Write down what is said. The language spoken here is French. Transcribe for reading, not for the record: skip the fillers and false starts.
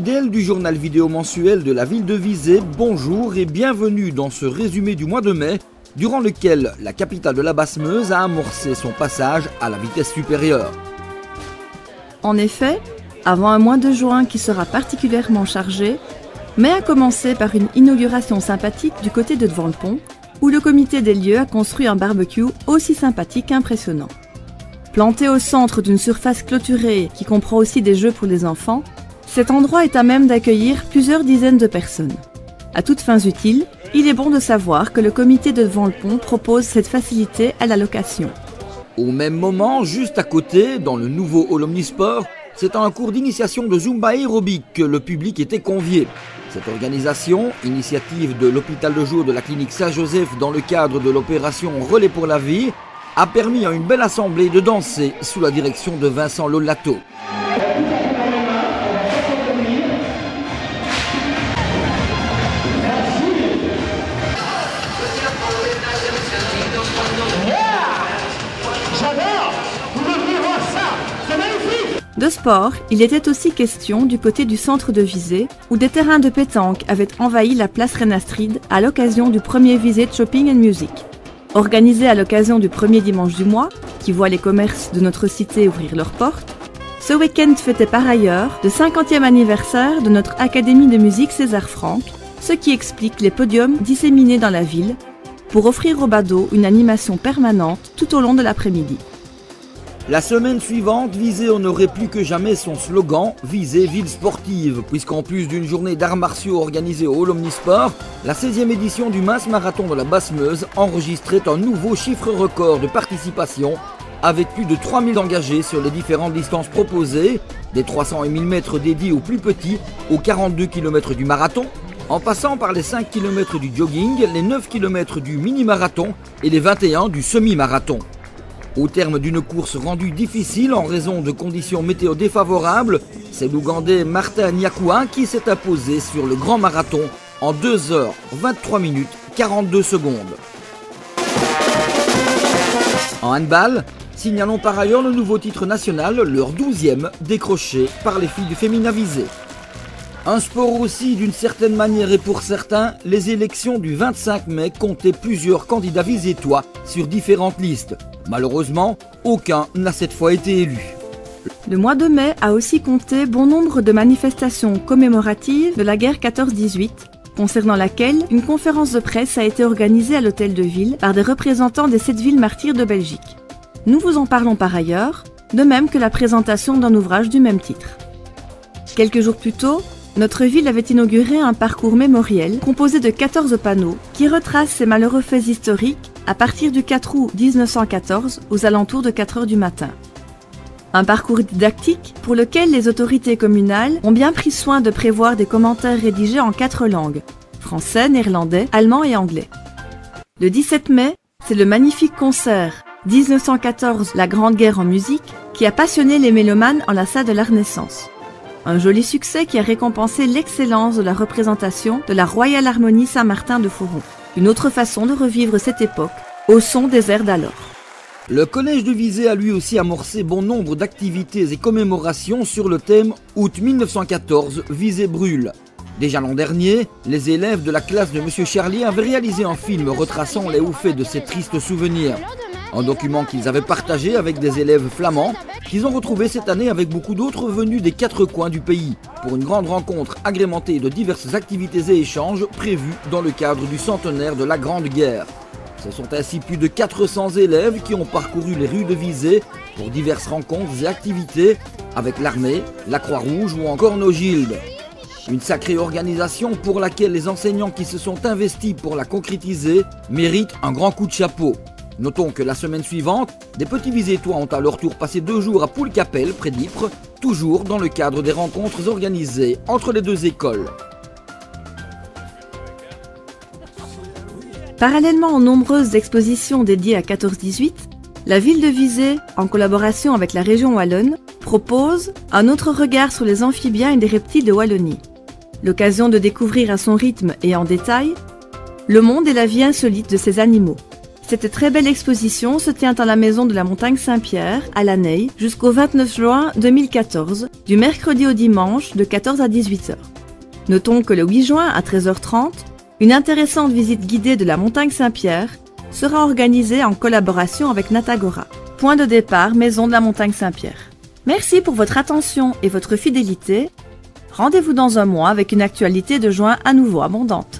fidèles du journal vidéo mensuel de la ville de Visé, bonjour et bienvenue dans ce résumé du mois de mai, durant lequel la capitale de la Basse-Meuse a amorcé son passage à la vitesse supérieure. En effet, avant un mois de juin qui sera particulièrement chargé, mai a commencé par une inauguration sympathique du côté de devant le pont, où le comité des lieux a construit un barbecue aussi sympathique qu'impressionnant. Planté au centre d'une surface clôturée qui comprend aussi des jeux pour les enfants, cet endroit est à même d'accueillir plusieurs dizaines de personnes. À toutes fins utiles, il est bon de savoir que le comité de devant le pont propose cette facilité à la location. Au même moment, juste à côté, dans le nouveau hall Omnisport, c'est à un cours d'initiation de Zumba aérobique que le public était convié. Cette organisation, initiative de l'hôpital de jour de la clinique Saint-Joseph dans le cadre de l'opération Relais pour la vie, a permis à une belle assemblée de danser sous la direction de Vincent Lolato. De sport, il était aussi question du côté du centre de Visé, où des terrains de pétanque avaient envahi la place Reine-Astrid à l'occasion du premier Visé Shopping and Music. Organisé à l'occasion du premier dimanche du mois, qui voit les commerces de notre cité ouvrir leurs portes, ce week-end fêtait par ailleurs le 50e anniversaire de notre Académie de musique César Franck, ce qui explique les podiums disséminés dans la ville, pour offrir aux badauds une animation permanente tout au long de l'après-midi. La semaine suivante, Visé honorait plus que jamais son slogan « Visé ville sportive » puisqu'en plus d'une journée d'arts martiaux organisée au hall Omnisport, la 16e édition du Mince Marathon de la Basse-Meuse enregistrait un nouveau chiffre record de participation avec plus de 3000 engagés sur les différentes distances proposées, des 300 et 1000 mètres dédiés aux plus petits, aux 42 km du marathon, en passant par les 5 km du jogging, les 9 km du mini-marathon et les 21 du semi-marathon. Au terme d'une course rendue difficile en raison de conditions météo défavorables, c'est l'Ougandais Martin Nyakoua qui s'est imposé sur le grand marathon en 2h23 42 secondes. En handball, signalons par ailleurs le nouveau titre national, leur 12e, décroché par les filles du Féminin Visé. Un sport aussi d'une certaine manière et pour certains, les élections du 25 mai comptaient plusieurs candidats visétois sur différentes listes. Malheureusement, aucun n'a cette fois été élu. Le mois de mai a aussi compté bon nombre de manifestations commémoratives de la guerre 14-18, concernant laquelle une conférence de presse a été organisée à l'hôtel de ville par des représentants des 7 villes martyrs de Belgique. Nous vous en parlons par ailleurs, de même que la présentation d'un ouvrage du même titre. Quelques jours plus tôt, notre ville avait inauguré un parcours mémoriel composé de 14 panneaux qui retracent ces malheureux faits historiques à partir du 4 août 1914 aux alentours de 4 heures du matin. Un parcours didactique pour lequel les autorités communales ont bien pris soin de prévoir des commentaires rédigés en 4 langues, français, néerlandais, allemand et anglais. Le 17 mai, c'est le magnifique concert 1914 La Grande Guerre en musique qui a passionné les mélomanes en la salle de la Renaissance. Un joli succès qui a récompensé l'excellence de la représentation de la Royal Harmonie Saint-Martin de Foron. Une autre façon de revivre cette époque, au son des airs d'alors. Le collège de Visé a lui aussi amorcé bon nombre d'activités et commémorations sur le thème « Août 1914, Visé brûle ». Déjà l'an dernier, les élèves de la classe de M. Charlier avaient réalisé un film retraçant les hauts faits de ces tristes souvenirs. Un document qu'ils avaient partagé avec des élèves flamands, qu'ils ont retrouvé cette année avec beaucoup d'autres venus des 4 coins du pays, pour une grande rencontre agrémentée de diverses activités et échanges prévus dans le cadre du centenaire de la Grande Guerre. Ce sont ainsi plus de 400 élèves qui ont parcouru les rues de Visé pour diverses rencontres et activités avec l'armée, la Croix-Rouge ou encore nos gildes. Une sacrée organisation pour laquelle les enseignants qui se sont investis pour la concrétiser méritent un grand coup de chapeau. Notons que la semaine suivante, des petits Visétois ont à leur tour passé 2 jours à Poulcapelle, près d'Ypres, toujours dans le cadre des rencontres organisées entre les 2 écoles. Parallèlement aux nombreuses expositions dédiées à 14-18, la ville de Visé, en collaboration avec la région wallonne, propose un autre regard sur les amphibiens et les reptiles de Wallonie. L'occasion de découvrir à son rythme et en détail le monde et la vie insolite de ces animaux. Cette très belle exposition se tient à la maison de la Montagne Saint-Pierre, à Laneille, jusqu'au 29 juin 2014, du mercredi au dimanche de 14 à 18 h. Notons que le 8 juin à 13h30, une intéressante visite guidée de la Montagne Saint-Pierre sera organisée en collaboration avec Natagora. Point de départ, maison de la Montagne Saint-Pierre. Merci pour votre attention et votre fidélité. Rendez-vous dans un mois avec une actualité de juin à nouveau abondante.